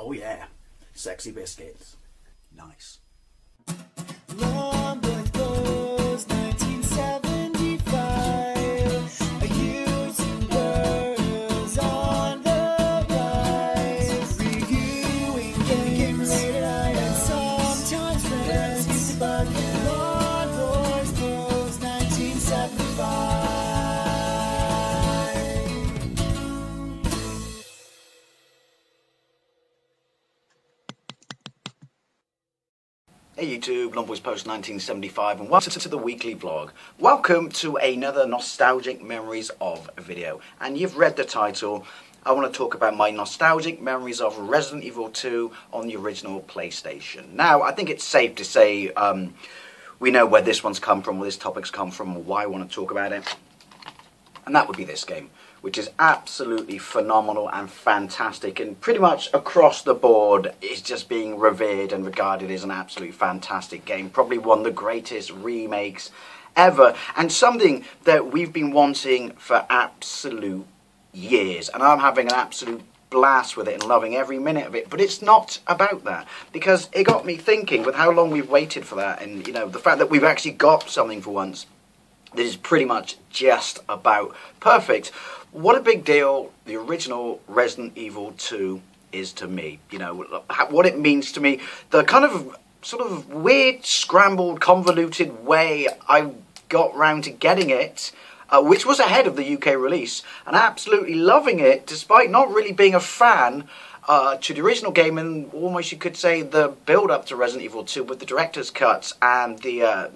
Oh yeah, sexy biscuits. Nice. Long was 1975. Using girls on the rise. Reviewing games late at night and sometimes friends used to bug you. Long was 1975. Hey YouTube, Long Boys Post 1975, and welcome to the weekly vlog. Welcome to another nostalgic memories of video. And you've read the title. I want to talk about my nostalgic memories of Resident Evil 2 on the original PlayStation. Now, I think it's safe to say we know where this one's come from, where this topic's come from, why I want to talk about it. And that would be this game, which is absolutely phenomenal and fantastic, and pretty much across the board is just being revered and regarded as an absolutely fantastic game. Probably one of the greatest remakes ever, and something that we've been wanting for absolute years, and I'm having an absolute blast with it and loving every minute of it. But it's not about that, because it got me thinking with how long we've waited for that, and you know, the fact that we've actually got something for once that is pretty much just about perfect. What a big deal the original Resident Evil 2 is to me. You know, what it means to me, the kind of sort of weird, scrambled, convoluted way I got round to getting it, which was ahead of the UK release, and absolutely loving it despite not really being a fan to the original game, and almost you could say the build-up to Resident Evil 2 with the director's cuts and the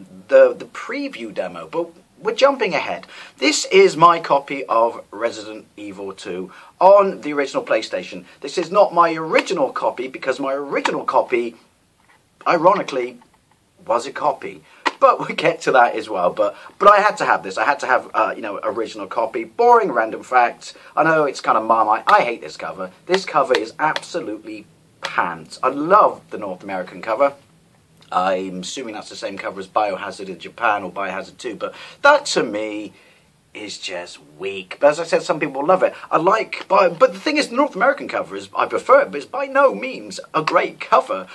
preview demo. But we're jumping ahead. This is my copy of Resident Evil 2 on the original PlayStation. This is not my original copy, because my original copy, ironically, was a copy. But we'll get to that as well. But I had to have this. I had to have, you know, original copy. Boring random fact. I know it's kind of Marmite. I hate this cover. This cover is absolutely pants. I love the North American cover. I'm assuming that's the same cover as Biohazard in Japan, or Biohazard 2, but that to me is just weak. But as I said, some people love it. But the thing is, the North American cover is, I prefer it, but it's by no means a great cover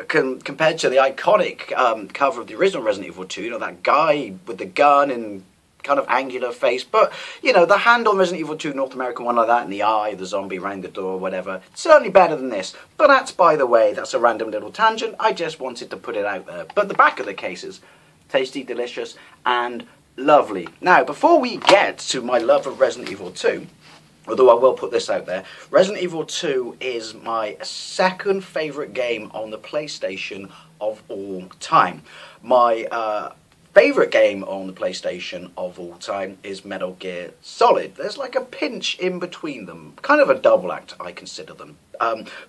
compared to the iconic cover of the original Resident Evil 2. You know, that guy with the gun and kind of angular face. But, you know, the hand on Resident Evil 2 North American one like that, and the eye, the zombie around the door, whatever, certainly better than this. But that's, by the way, that's a random little tangent. I just wanted to put it out there. But the back of the case is tasty, delicious, and lovely. Now, before we get to my love of Resident Evil 2, although I will put this out there, Resident Evil 2 is my second favourite game on the PlayStation of all time. My favourite game on the PlayStation of all time is Metal Gear Solid. There's like a pinch in between them, kind of a double act, I consider them.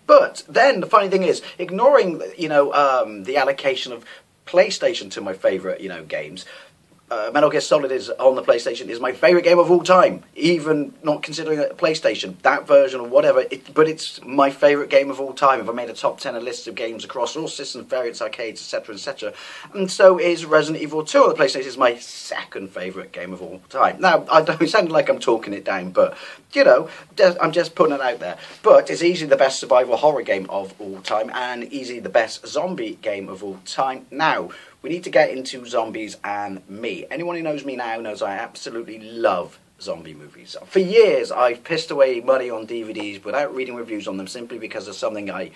But then the funny thing is, ignoring, you know, the allocation of PlayStation to my favourite, you know, games, Metal Gear Solid is on the PlayStation is my favourite game of all time, even not considering a PlayStation, that version or whatever, but it's my favourite game of all time. If I made a top 10 list of games across all systems, variants, arcades, etc, etc, and so is Resident Evil 2 on the PlayStation is my second favourite game of all time. Now, I don't sound like I'm talking it down, but, you know, I'm just putting it out there. But it's easily the best survival horror game of all time, and easily the best zombie game of all time. Now, we need to get into zombies and me. Anyone who knows me now knows I absolutely love zombie movies. For years, I've pissed away money on DVDs without reading reviews on them, simply because of something I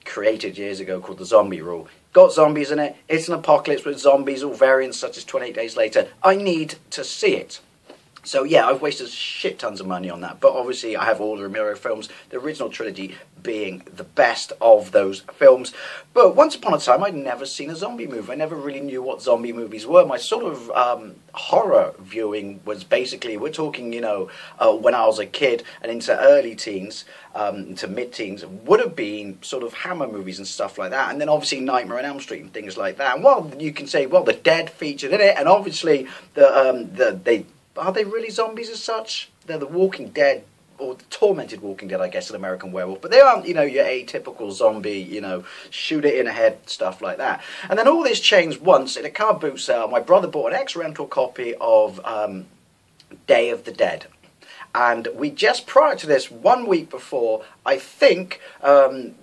created years ago called the zombie rule. Got zombies in it, it's an apocalypse with zombies or variants such as 28 Days Later. I need to see it. So yeah, I've wasted shit tons of money on that, but obviously I have all the Romero films, the original trilogy being the best of those films. But once upon a time, I'd never seen a zombie movie. I never really knew what zombie movies were. My sort of horror viewing was basically, we're talking, you know, when I was a kid and into early teens, into mid-teens, would have been sort of Hammer movies and stuff like that, and then obviously Nightmare on Elm Street and things like that. And while you can say, well, the Dead featured in it, and obviously are they really zombies as such? They're the Walking Dead, or the tormented Walking Dead, I guess, an American Werewolf. But they aren't, you know, your atypical zombie, you know, shoot it in the head, stuff like that. And then all this changed once in a car boot sale. My brother bought an ex-rental copy of Day of the Dead. And we just prior to this, 1 week before, I think,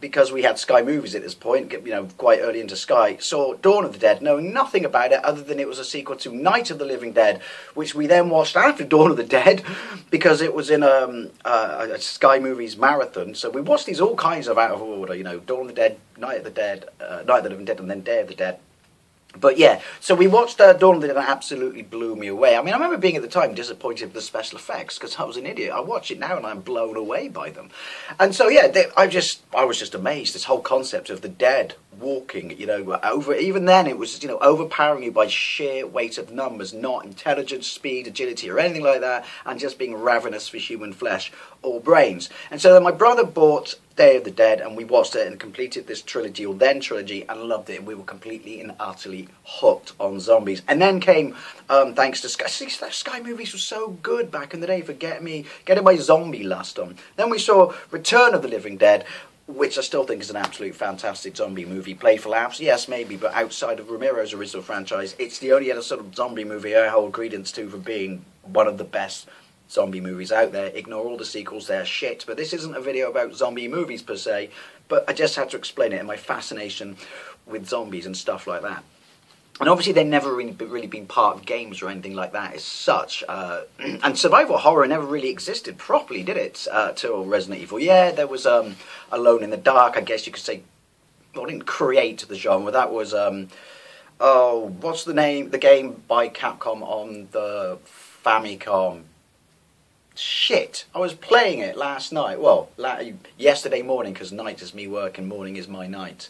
because we had Sky Movies at this point, you know, quite early into Sky, saw Dawn of the Dead, knowing nothing about it other than it was a sequel to Night of the Living Dead, which we then watched after Dawn of the Dead because it was in a Sky Movies marathon. So we watched these all kinds of out of order, you know, Dawn of the Dead, Night of the Dead, Night of the Living Dead, and then Day of the Dead. But yeah, so we watched Dawn of the Dead and it absolutely blew me away. I mean, I remember being at the time disappointed with the special effects because I was an idiot. I watch it now and I'm blown away by them. And so yeah, I was just amazed. This whole concept of the dead walking, you know, over, even then it was, you know, overpowering you by sheer weight of numbers, not intelligence, speed, agility or anything like that, and just being ravenous for human flesh or brains. And so then my brother bought Day of the Dead and we watched it and completed this trilogy, or then trilogy, and loved it. And we were completely and utterly hooked on zombies. And then came, thanks to Sky, Sky Movies was so good back in the day for getting my zombie lust on. Then we saw Return of the Living Dead, which I still think is an absolute fantastic zombie movie. Played for laughs, yes, maybe, but outside of Romero's original franchise, it's the only other sort of zombie movie I hold credence to for being one of the best zombie movies out there. Ignore all the sequels, they're shit, but this isn't a video about zombie movies per se, but I just had to explain it and my fascination with zombies and stuff like that. And obviously they've never really been part of games or anything like that as such. And survival horror never really existed properly, did it? Till Resident Evil. Yeah, there was Alone in the Dark, I guess you could say. Well, didn't create the genre. That was, oh, what's the name? The game by Capcom on the Famicom. Shit, I was playing it last night. Well, yesterday morning, because night is me work and morning is my night.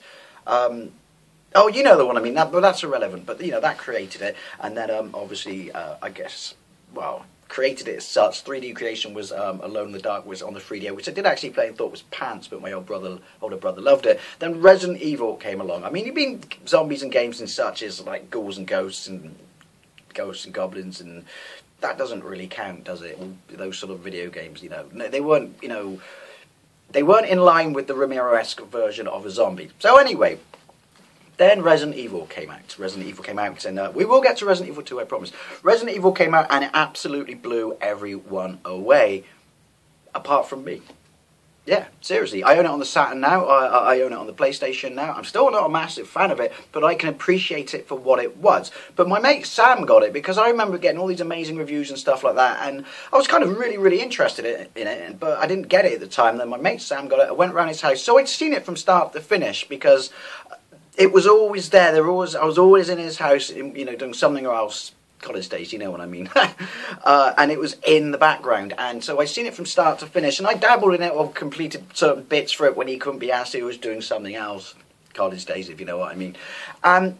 Oh, you know the one I mean, but that's irrelevant. But, you know, that created it. And then, obviously, I guess, well, created it as such. 3D creation was Alone in the Dark was on the 3DO, which I did actually play and thought was pants, but my older brother loved it. Then Resident Evil came along. I mean, you've been zombies and games and such as, like, ghouls and ghosts and goblins and... That doesn't really count, does it? Those sort of video games, you know. They weren't, you know... They weren't in line with the Romero-esque version of a zombie. So anyway... Then Resident Evil came out. And we will get to Resident Evil 2, I promise. Resident Evil came out and it absolutely blew everyone away, apart from me. Yeah, seriously. I own it on the Saturn now. I own it on the PlayStation now. I'm still not a massive fan of it, but I can appreciate it for what it was. But my mate Sam got it because I remember getting all these amazing reviews and stuff like that, and I was kind of really interested in it, but I didn't get it at the time. Then my mate Sam got it. I went around his house, so I'd seen it from start to finish because... It was always there. I was always in his house, you know, doing something or else. College days, you know what I mean. And it was in the background, and so I'd seen it from start to finish. And I dabbled in it or completed certain bits for it when he couldn't be asked. He was doing something else. College days, if you know what I mean. I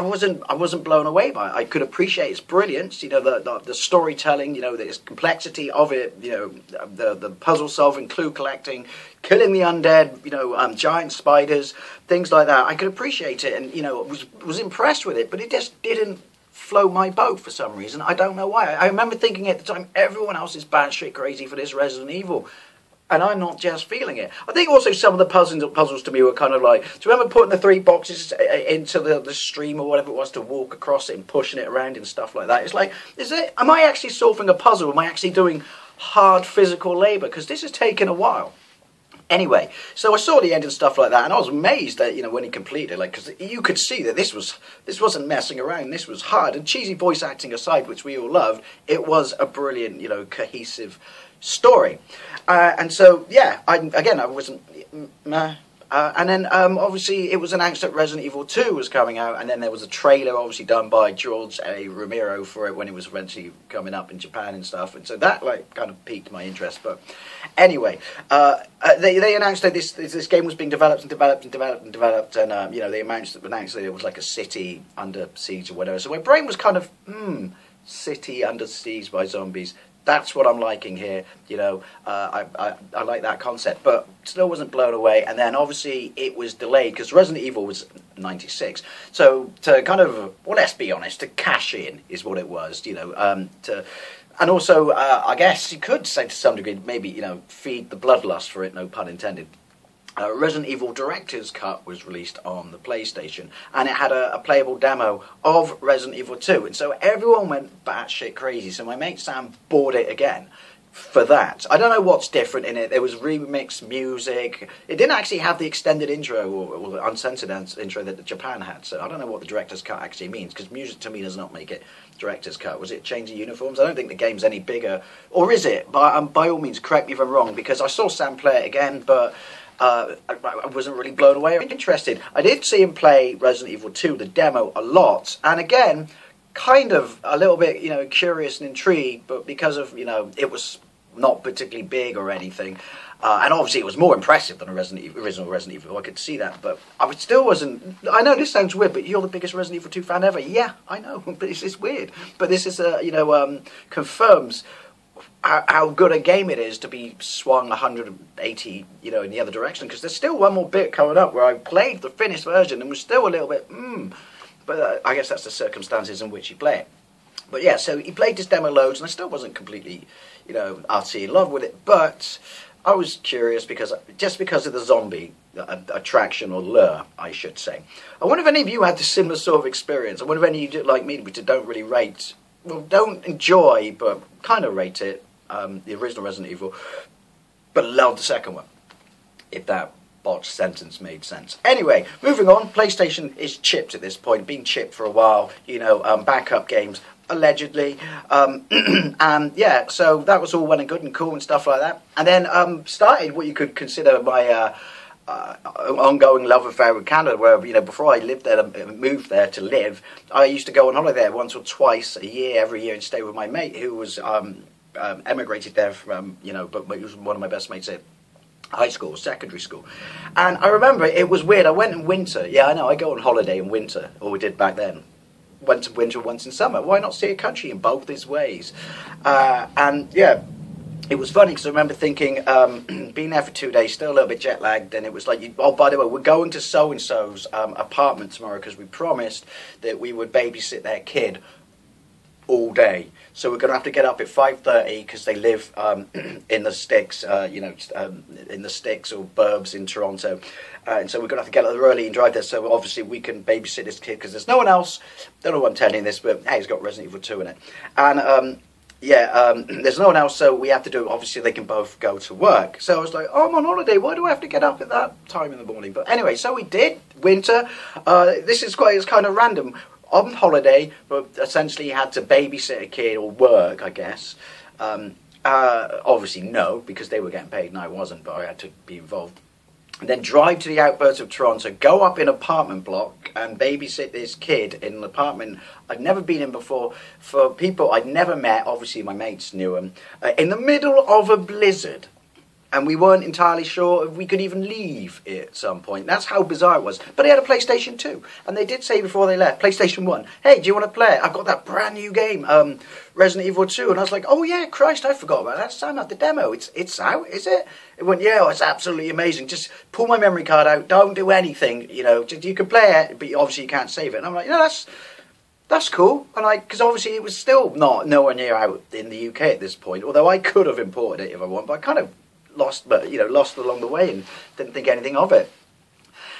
wasn't blown away by it. I could appreciate its brilliance, you know, the storytelling, you know, the complexity of it, you know, the puzzle solving, clue collecting, killing the undead, you know, giant spiders, things like that. I could appreciate it, and you know, was impressed with it, but it just didn't float my boat for some reason. I don't know why. I remember thinking at the time, everyone else is batshit crazy for this Resident Evil. And I'm not just feeling it. I think also some of the puzzles to me were kind of like... Do you remember putting the 3 boxes into the stream or whatever it was to walk across it and pushing it around and stuff like that? It's like, am I actually solving a puzzle? Am I actually doing hard physical labour? Because this has taken a while. Anyway, so I saw the end and stuff like that, and I was amazed that, you know, when he completed it, like, because you could see that this wasn't messing around, this was hard, and cheesy voice acting aside, which we all loved, it was a brilliant, you know, cohesive story. And so, yeah, I wasn't... and then, obviously, it was announced that Resident Evil 2 was coming out, and then there was a trailer, obviously, done by George A. Romero for it when it was eventually coming up in Japan and stuff, and so that, like, kind of piqued my interest, but anyway, they announced that this game was being developed, and, you know, they announced that it was like a city under siege or whatever, so my brain was kind of, city under siege by zombies. That's what I'm liking here, you know, I like that concept, but still wasn't blown away. And then obviously it was delayed because Resident Evil was 96, so to kind of, well, let's be honest, to cash in is what it was, you know, and also I guess you could say to some degree, maybe, you know, feed the bloodlust for it, no pun intended. Resident Evil Director's Cut was released on the PlayStation, and it had a playable demo of Resident Evil 2, and so everyone went batshit crazy. So my mate Sam bought it again, for that. I don't know what's different in it. There was remixed music. It didn't actually have the extended intro or the uncensored intro that Japan had. So I don't know what the director's cut actually means, because music to me does not make it director's cut. Was it changing uniforms? I don't think the game's any bigger, or is it? But by all means, correct me if I'm wrong, because I saw Sam play it again, but I wasn't really blown away or interested. I did see him play Resident Evil 2, the demo, a lot, and again, kind of a little bit, curious and intrigued, but because of, it was not particularly big or anything, and obviously it was more impressive than original Resident Evil. I could see that, but I still wasn't. I know this sounds weird, but you're the biggest Resident Evil 2 fan ever. Yeah, I know, but it's weird. But this is confirms how good a game it is to be swung 180, in the other direction. Because there's still one more bit coming up where I played the finished version and was still a little bit but I guess that's the circumstances in which you play it. But yeah, so he played this demo loads, and I still wasn't completely, utterly in love with it. But I was curious because of the zombie attraction, or lure, I should say. I wonder if any of you had this similar sort of experience. I wonder if any of you, like me, which don't really rate, don't enjoy, but kind of rate it, the original Resident Evil, but love the second one. If that botched sentence made sense. Anyway, moving on. PlayStation is chipped at this point, been chipped for a while. Backup games allegedly, and yeah, so that was all well and good and cool and stuff like that. And then started what you could consider my ongoing love affair with Canada, where before I lived there and moved there to live, I used to go on holiday there once or twice a year, every year, and stay with my mate who was emigrated there from but he was one of my best mates at high school, secondary school. And I remember it was weird. I went in winter. Yeah, I know, I go on holiday in winter, or we did back then. Went to winter, once in summer. Why not see a country in both these ways? And yeah, it was funny because I remember thinking, being there for 2 days, still a little bit jet lagged, and it was like, oh, by the way, we're going to so-and-so's apartment tomorrow because we promised that we would babysit their kid all day. So we're going to have to get up at 5:30 because they live in the sticks, in the sticks or burbs in Toronto. And so we're going to have to get up early and drive there so obviously we can babysit this kid because there's no one else. Don't know why I'm telling this, but hey, it's got Resident Evil 2 in it. And there's no one else, so we have to do it. Obviously, they can both go to work. So I was like, oh, I'm on holiday. Why do I have to get up at that time in the morning? But anyway, so we did. Winter. It's kind of random. On holiday, but essentially had to babysit a kid or work, I guess. Obviously, no, because they were getting paid and I wasn't, but I had to be involved. And then drive to the outskirts of Toronto, go up in an apartment block and babysit this kid in an apartment I'd never been in before for people I'd never met. Obviously, my mates knew him. In the middle of a blizzard. And we weren't entirely sure if we could even leave at some point. That's how bizarre it was. But they had a PlayStation 2. And they did say before they left, PlayStation 1, hey, do you want to play it? I've got that brand new game, Resident Evil 2. And I was like, oh yeah, Christ, I forgot about that. Sam had the demo. It's out, is it? It went, yeah, it's absolutely amazing. Just pull my memory card out. Don't do anything. You can play it, but obviously you can't save it. And I'm like, that's cool. And because obviously it was still nowhere near out in the UK at this point. Although I could have imported it if I wanted, but I kind of lost along the way and didn't think anything of it.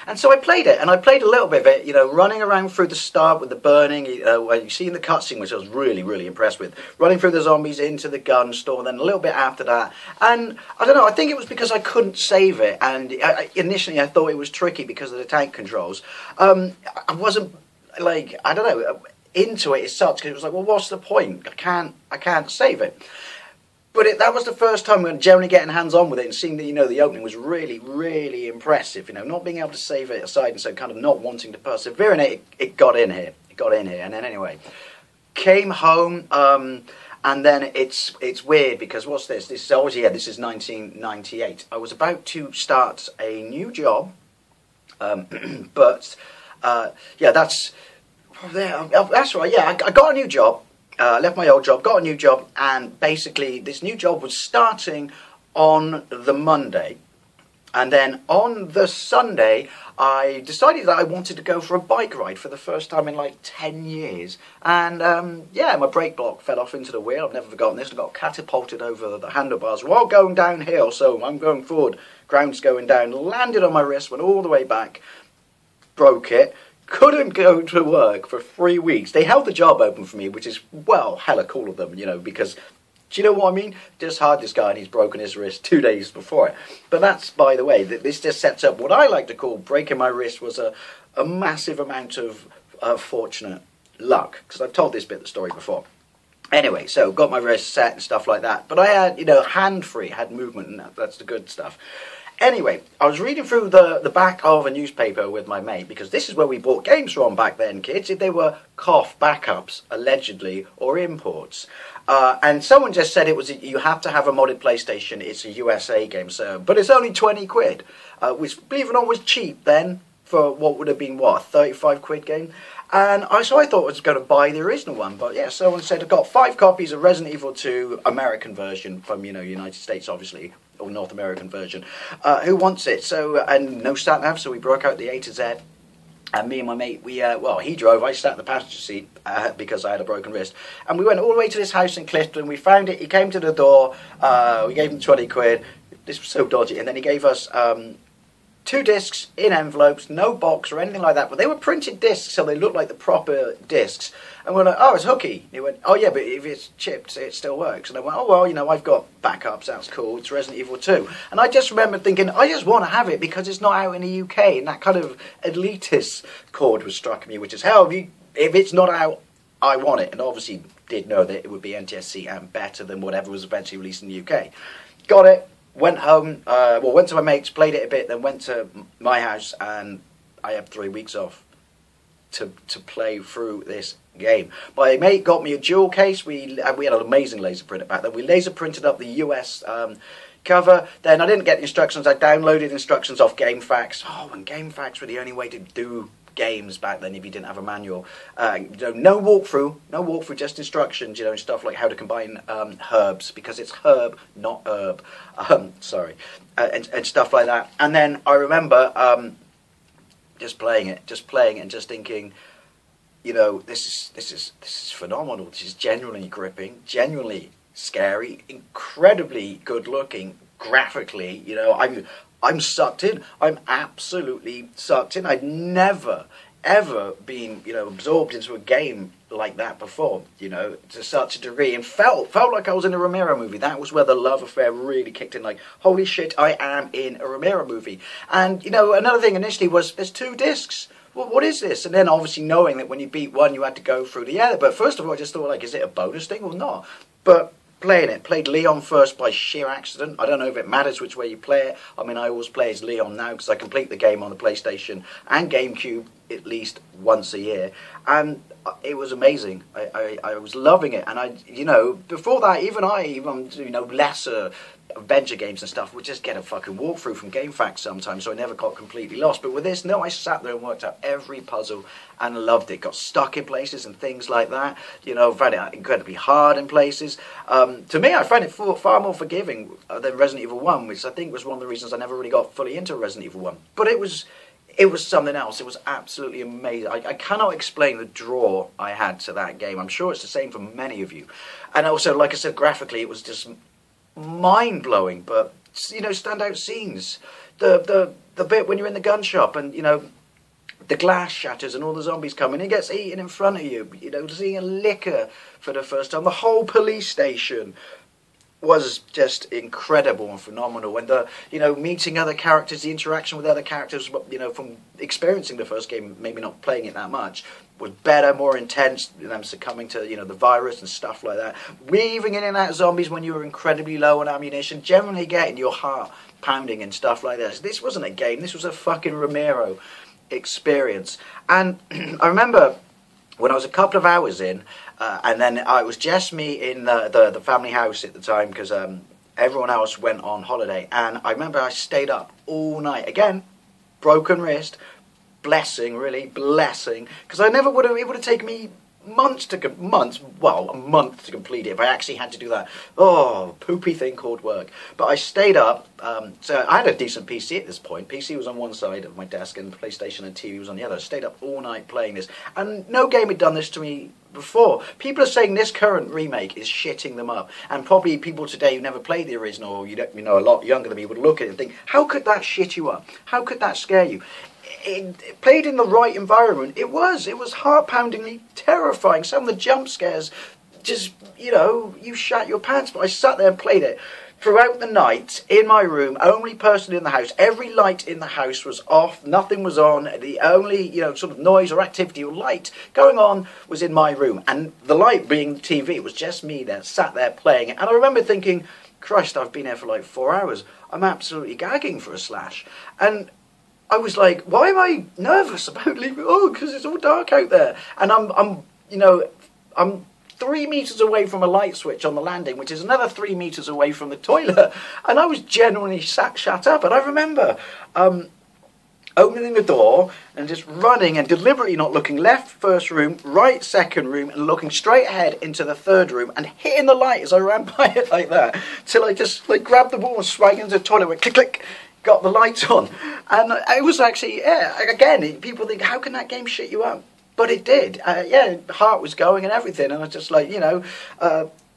And so I played it, and I played a little bit of it, running around through the start with the burning, where you see in the cutscene, which I was really, really impressed with, running through the zombies into the gun store, and then a little bit after that. And I don't know, I think it was because I couldn't save it, and initially I thought it was tricky because of the tank controls. I wasn't, into it as such, because it was like, well, what's the point? I can't save it. But that was the first time we were generally getting hands-on with it and seeing that, the opening was really, really impressive. Not being able to save it aside and so kind of not wanting to persevere in it, it got in here. It got in here. And then anyway, came home, and then it's weird because what's this? This is 1998. I was about to start a new job, but, that's right. Yeah, I got a new job. Left my old job, got a new job, and basically this new job was starting on the Monday. And then on the Sunday, I decided that I wanted to go for a bike ride for the first time in like 10 years. And my brake block fell off into the wheel. I've never forgotten this. I got catapulted over the handlebars while going downhill. So I'm going forward, ground's going down, landed on my wrist, went all the way back, broke it. Couldn't go to work for 3 weeks. They held the job open for me, which is, well, hella cool of them, because Do you know what I mean? Just hired this guy and he's broken his wrist 2 days before it. But that's, by the way, this just sets up what I like to call breaking my wrist was a massive amount of fortunate luck. Because I've told this bit of the story before. Anyway, so got my wrist set and stuff like that. But I had, hand free, had movement, and that's the good stuff. Anyway, I was reading through the back of a newspaper with my mate, because this is where we bought games from back then, kids. If they were backups, allegedly, or imports. And someone just said you have to have a modded PlayStation. It's a USA game, so, but it's only 20 quid, which, believe it or not, was cheap then for what would have been, a 35 quid game. And so I thought I was going to buy the original one, but yeah, someone said I've got 5 copies of Resident Evil 2 American version from, United States, obviously, or North American version. Who wants it? So, and no sat nav, so we broke out the A to Z. And me and my mate, he drove, I sat in the passenger seat because I had a broken wrist. And we went all the way to this house in Clifton, we found it, he came to the door, we gave him 20 quid, this was so dodgy, and then he gave us 2 discs in envelopes, no box or anything like that, but they were printed discs, so they looked like the proper discs. And we're like, oh, it's hooky. And he went, oh yeah, but if it's chipped, it still works. And I went, oh well, I've got backups, that's cool, it's Resident Evil 2. And I just remember thinking, I just want to have it because it's not out in the UK, and that kind of elitist chord was struck me, which is, hell, if it's not out, I want it. And obviously did know that it would be NTSC and better than whatever was eventually released in the UK. Got it. Went home, went to my mate's, played it a bit, then went to my house, and I had 3 weeks off to play through this game. My mate got me a jewel case. We had an amazing laser printer back then. We laser printed up the US cover. Then I didn't get the instructions. I downloaded instructions off GameFAQs. Oh, and GameFAQs were the only way to do games back then if you didn't have a manual. No walkthrough, just instructions, and stuff like how to combine herbs, because it's herb, not herb. Sorry, and stuff like that. And then I remember just playing it, and just thinking, this is phenomenal. This is genuinely gripping, genuinely scary, incredibly good looking graphically. I'm sucked in. I'm absolutely sucked in. I'd never, ever been, absorbed into a game like that before, to such a degree, and felt like I was in a Romero movie. That was where the love affair really kicked in. Like, holy shit, I am in a Romero movie. And, another thing initially was, there's 2 discs. Well, what is this? And then obviously knowing that when you beat one, you had to go through the other. But first of all, I just thought, like, is it a bonus thing or not? But played Leon first by sheer accident. I don't know if it matters which way you play it. I mean, I always play as Leon now because I complete the game on the PlayStation and GameCube at least once a year. And it was amazing. I was loving it. And before that, even lesser adventure games and stuff would just get a fucking walkthrough from GameFAQs sometimes, so I never got completely lost. But with this, no, I sat there and worked out every puzzle and loved it. Got stuck in places and things like that. Found it incredibly hard in places. To me, I find it far more forgiving than Resident Evil 1, which I think was one of the reasons I never really got fully into Resident Evil 1. But it was something else. It was absolutely amazing. I cannot explain the draw I had to that game. I'm sure it's the same for many of you. And also, like I said, graphically, it was just mind-blowing. But standout scenes. The bit when you're in the gun shop and the glass shatters and all the zombies come and it gets eaten in front of you. Seeing a liquor for the first time. The whole police station was just incredible and phenomenal. And meeting other characters, the interaction with other characters, from experiencing the first game, maybe not playing it that much, was better, more intense, them succumbing to the virus and stuff like that. Weaving in and out of zombies when you were incredibly low on ammunition, generally getting your heart pounding and stuff like this. This wasn't a game, this was a fucking Romero experience. And I remember when I was a couple of hours in, and then it was just me in the family house at the time, because everyone else went on holiday, and I remember I stayed up all night. Again, broken wrist, blessing, because I never would have, it would have taken me a month to complete it if I actually had to do that poopy thing called work. But I stayed up, so I had a decent PC at this point. PC was on one side of my desk and PlayStation and TV was on the other. I stayed up all night playing this, and no game had done this to me before. People are saying this current remake is shitting them up, and probably people today who never played the original, or a lot younger than me, would look at it and think, how could that shit you up? How could that scare you? It played in the right environment. It was heart-poundingly terrifying. Some of the jump scares just, you know, you shat your pants. But I sat there and played it throughout the night in my room, only person in the house. Every light in the house was off, nothing was on. The only, you know, sort of noise or activity or light going on was in my room. And the light being the TV, it was just me there, sat there playing it. And I remember thinking, Christ, I've been here for like 4 hours. I'm absolutely gagging for a slash. And I was like, why am I nervous about leaving? Oh, because it's all dark out there. And I'm 3 meters away from a light switch on the landing, which is another 3 meters away from the toilet. And I was genuinely shut up. And I remember opening the door and just running and deliberately not looking left first room, right second room, and looking straight ahead into the third room and hitting the light as I ran by it like that, till I just like grabbed the ball and swung into the toilet, went click click, got the lights on. And it was actually, yeah, again, people think, how can that game shit you up? But it did. Yeah, heart was going and everything, and I was just like, you know,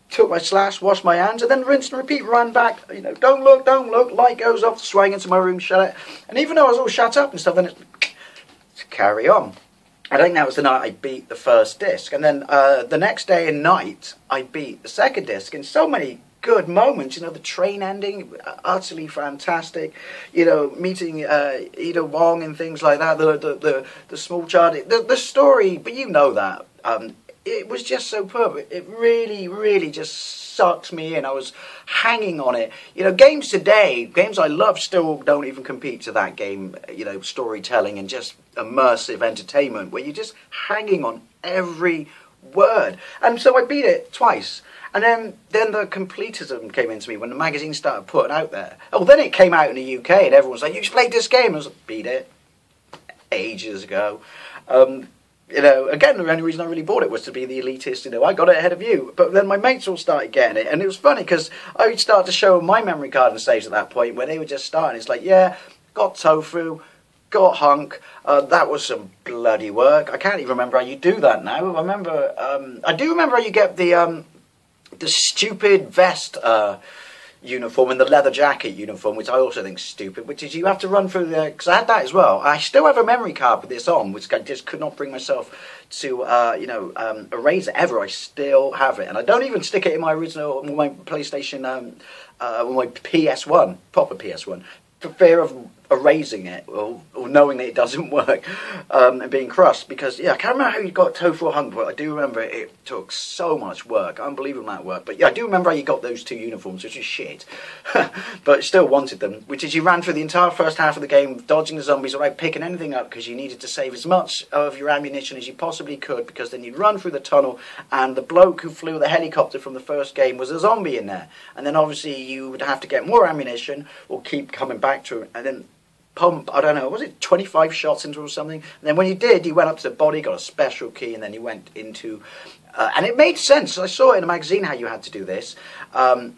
took my slash, washed my hands, and then rinse and repeat, ran back, you know, don't look, light goes off, swang into my room, shut it. And even though I was all shut up and stuff, then it's to carry on. I think that was the night I beat the first disc. And then the next day and night, I beat the second disc, and so many good moments, you know, the train ending, utterly fantastic, you know, meeting Ida Wong and things like that, the small child, the story, but you know that, it was just superb. It really, really just sucked me in. I was hanging on it. You know, games today, games I love, still don't even compete to that game, you know, storytelling and just immersive entertainment, where you're just hanging on every word. And so I beat it twice. And then the completism came into me when the magazine started putting out there. Oh, then it came out in the UK and everyone was like, you just played this game. I was like, beat it ages ago. You know, again, the only reason I really bought it was to be the elitist. You know, I got it ahead of you. But then my mates all started getting it. And it was funny because I would start to show my memory card and saves at that point where they were just starting. It's like, yeah, got Tofu, got Hunk. That was some bloody work. I can't even remember how you do that now. I remember, I do remember how you get the stupid vest uniform and the leather jacket uniform, which I also think is stupid, which is you have to run through the, because I had that as well. I still have a memory card with this on, which I just could not bring myself to, erase it ever. I still have it, and I don't even stick it in my original, my PlayStation, my PS1, proper PS1, for fear of erasing it or knowing that it doesn't work and being crushed. Because yeah, I can't remember how you got Tofu or Hunk, but I do remember it took so much work, unbelievable amount of work. But yeah, I do remember how you got those two uniforms, which is shit, but still wanted them. Which is you ran through the entire first half of the game dodging the zombies without picking anything up, because you needed to save as much of your ammunition as you possibly could, because then you'd run through the tunnel and the bloke who flew the helicopter from the first game was a zombie in there, and then obviously you would have to get more ammunition or keep coming back to it, and then pump, I don't know, was it 25 shots into or something? And then when you did, you went up to the body, got a special key, and then you went into... and it made sense. I saw it in a magazine how you had to do this. Yeah,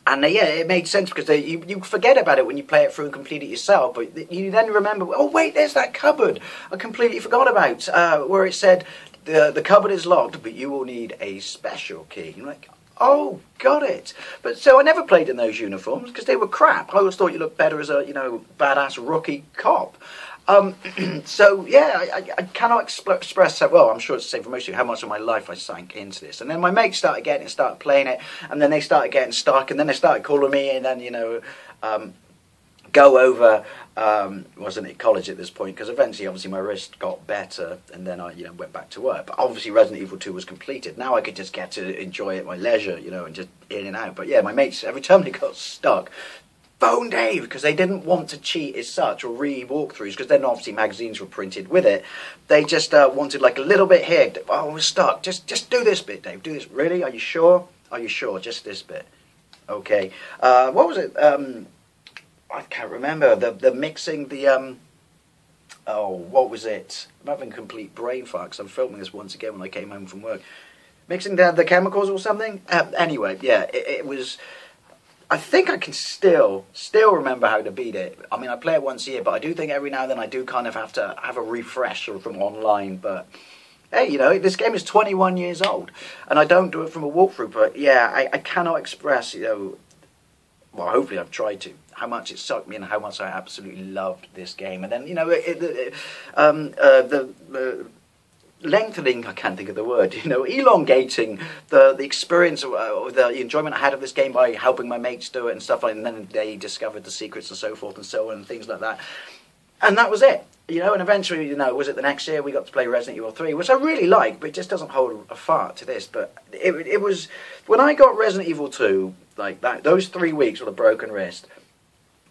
it made sense because you forget about it when you play it through and complete it yourself. But you then remember, oh, wait, there's that cupboard I completely forgot about, where it said, the cupboard is locked, but you will need a special key. You're like... oh, got it. But so I never played in those uniforms because they were crap. I always thought you looked better as a, you know, badass rookie cop. So yeah, I cannot express how, well, I'm sure it's the same for most of you, how much of my life I sank into this. And then my mates started getting it, started playing it, and then they started getting stuck, and then they started calling me, and then, you know, go over, wasn't at college at this point, because eventually, obviously, my wrist got better, and then I, you know, went back to work. But obviously, Resident Evil 2 was completed. Now I could just get to enjoy it at my leisure, you know, and just in and out. But yeah, my mates, every time they got stuck, phone Dave, because they didn't want to cheat as such, or re-walkthroughs, because then obviously magazines were printed with it. They just wanted like a little bit here. Oh, we're stuck. Just do this bit, Dave. Do this. Really? Are you sure? Are you sure? Just this bit. Okay. What was it? I can't remember. The mixing, the oh, what was it? I'm having complete brain fart because I'm filming this once again when I came home from work. Mixing the chemicals or something. Anyway, yeah, it was. I think I can still remember how to beat it. I mean, I play it once a year, but I do think every now and then I do kind of have to have a refresher from online. But hey, you know, this game is 21 years old, and I don't do it from a walkthrough. But yeah, I cannot express, you know. Well, hopefully I've tried to, how much it sucked me and how much I absolutely loved this game. And then, you know, lengthening, I can't think of the word, elongating the experience of the enjoyment I had of this game by helping my mates do it and stuff like that, and then they discovered the secrets and so forth and so on and things like that. And that was it. And eventually, was it the next year we got to play Resident Evil 3, which I really like, but it just doesn't hold a fart to this. But it was, when I got Resident Evil 2, like that, those 3 weeks with a broken wrist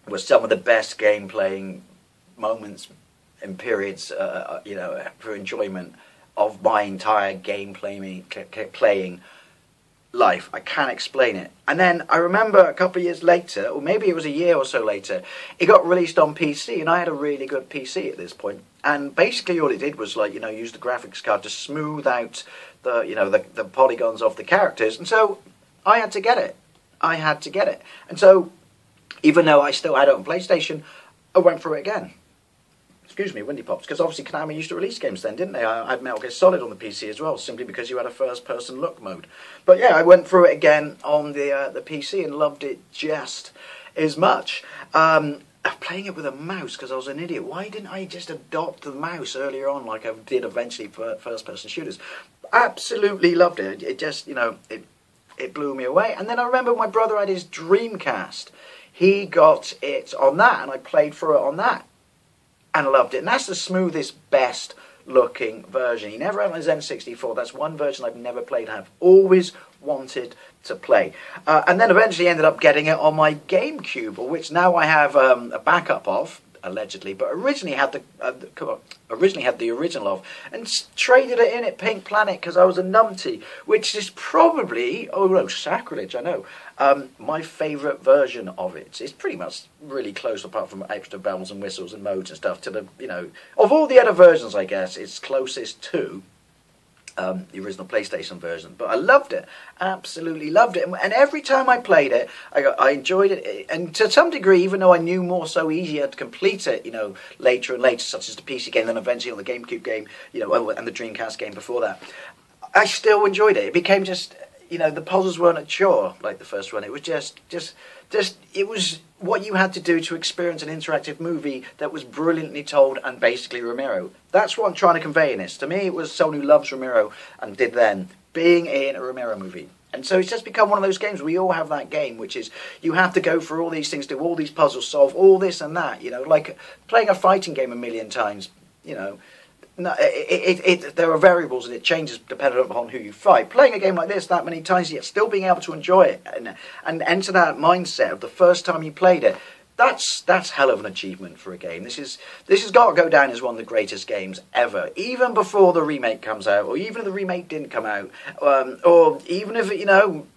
was some of the best game playing moments and periods, for enjoyment of my entire game playing life. I can't explain it. And then I remember a couple of years later, or maybe it was a year or so later, it got released on PC, and I had a really good PC at this point. And basically all it did was use the graphics card to smooth out the polygons of the characters. And so I had to get it. And so even though I still had it on PlayStation, I went through it again. Excuse me, Windy Pops, because obviously Konami used to release games then, didn't they? I had Metal Gear Solid on the PC as well, simply because you had a first-person look mode. But yeah, I went through it again on the PC and loved it just as much. Playing it with a mouse, because I was an idiot. Why didn't I just adopt the mouse earlier on like I did eventually for first-person shooters? Absolutely loved it. It just, it blew me away. And then I remember my brother had his Dreamcast. He got it on that, and I played through it on that. And loved it. And that's the smoothest, best looking version. He never had his N64. That's one version I've never played and I've always wanted to play. And then eventually ended up getting it on my GameCube, which now I have a backup of, allegedly, but originally had the original of, and traded it in at Pink Planet because I was a numpty, which is probably, sacrilege, I know, my favourite version of it. It's pretty much really close, apart from extra bells and whistles and modes and stuff, to the, of all the other versions, I guess, it's closest to the original PlayStation version. But I loved it, absolutely loved it, and every time I played it, I enjoyed it, and to some degree, even though I knew more so easier to complete it, later and later, such as the PC game, then eventually on the GameCube game, and the Dreamcast game before that, I still enjoyed it. It became just, the puzzles weren't a chore like the first one. It was just it was what you had to do to experience an interactive movie that was brilliantly told and basically Romero. That's what I'm trying to convey in this. To me, it was someone who loves Romero and did then being in a Romero movie. And so it's just become one of those games. We all have that game, which is you have to go through all these things, do all these puzzles, solve all this and that. Like playing a fighting game a million times. No, there are variables and it changes depending upon who you fight. Playing a game like this that many times, yet still being able to enjoy it and enter that mindset of the first time you played it, that's hell of an achievement for a game. This has got to go down as one of the greatest games ever, even before the remake comes out, or even if the remake didn't come out, or even if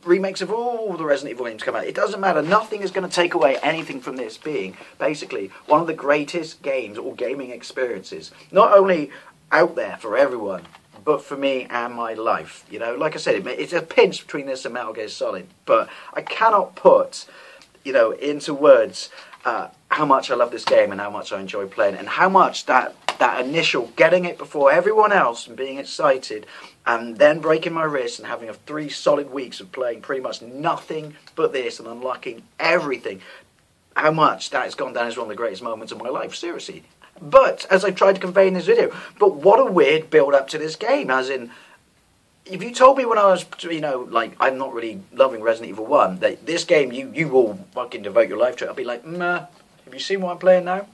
remakes of all the Resident Evil games come out. It doesn't matter. Nothing is going to take away anything from this being basically one of the greatest games or gaming experiences, not only out there for everyone, but for me and my life. Like I said, it's a pinch between this and Metal Gear Solid, but I cannot put into words how much I love this game and how much I enjoy playing it, and how much that initial getting it before everyone else and being excited, and then breaking my wrist and having 3 solid weeks of playing pretty much nothing but this and unlocking everything, how much that has gone down as one of the greatest moments of my life, seriously. But, as I've tried to convey in this video, but what a weird build-up to this game, as in, if you told me when I was, I'm not really loving Resident Evil 1, that this game, you will fucking devote your life to it, I'd be like, nah, have you seen what I'm playing now?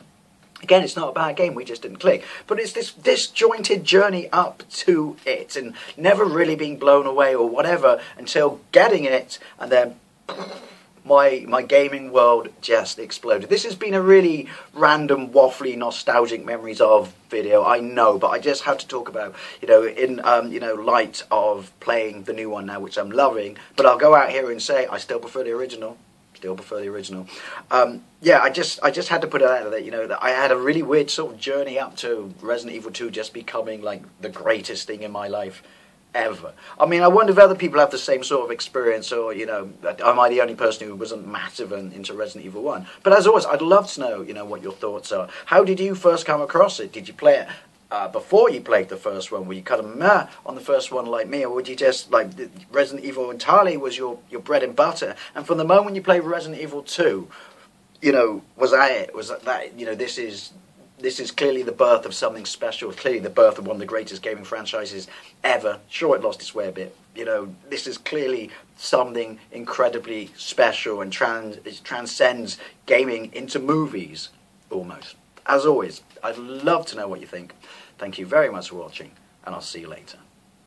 Again, it's not a bad game, we just didn't click. But it's this disjointed journey up to it, and never really being blown away or whatever, until getting it, and then my gaming world just exploded. This has been a really random, waffly, nostalgic memories of video, I know, but I just had to talk about, in light of playing the new one now, which I'm loving. But I'll go out here and say I still prefer the original. Yeah, I just had to put it out there that I had a really weird sort of journey up to Resident Evil 2 just becoming like the greatest thing in my life ever. I mean, I wonder if other people have the same sort of experience, or am I the only person who wasn't massive into Resident Evil 1? But as always, I'd love to know what your thoughts are. How did you first come across it? Did you play it before you played the first one? Were you kind of meh on the first one like me, or would you just like Resident Evil entirely was your bread and butter? And from the moment you played Resident Evil 2, was that it? Was that this is This is clearly the birth of something special, clearly the birth of one of the greatest gaming franchises ever. Sure, it lost its way a bit. You know, this is clearly something incredibly special and it transcends gaming into movies, almost. As always, I'd love to know what you think. Thank you very much for watching, and I'll see you later.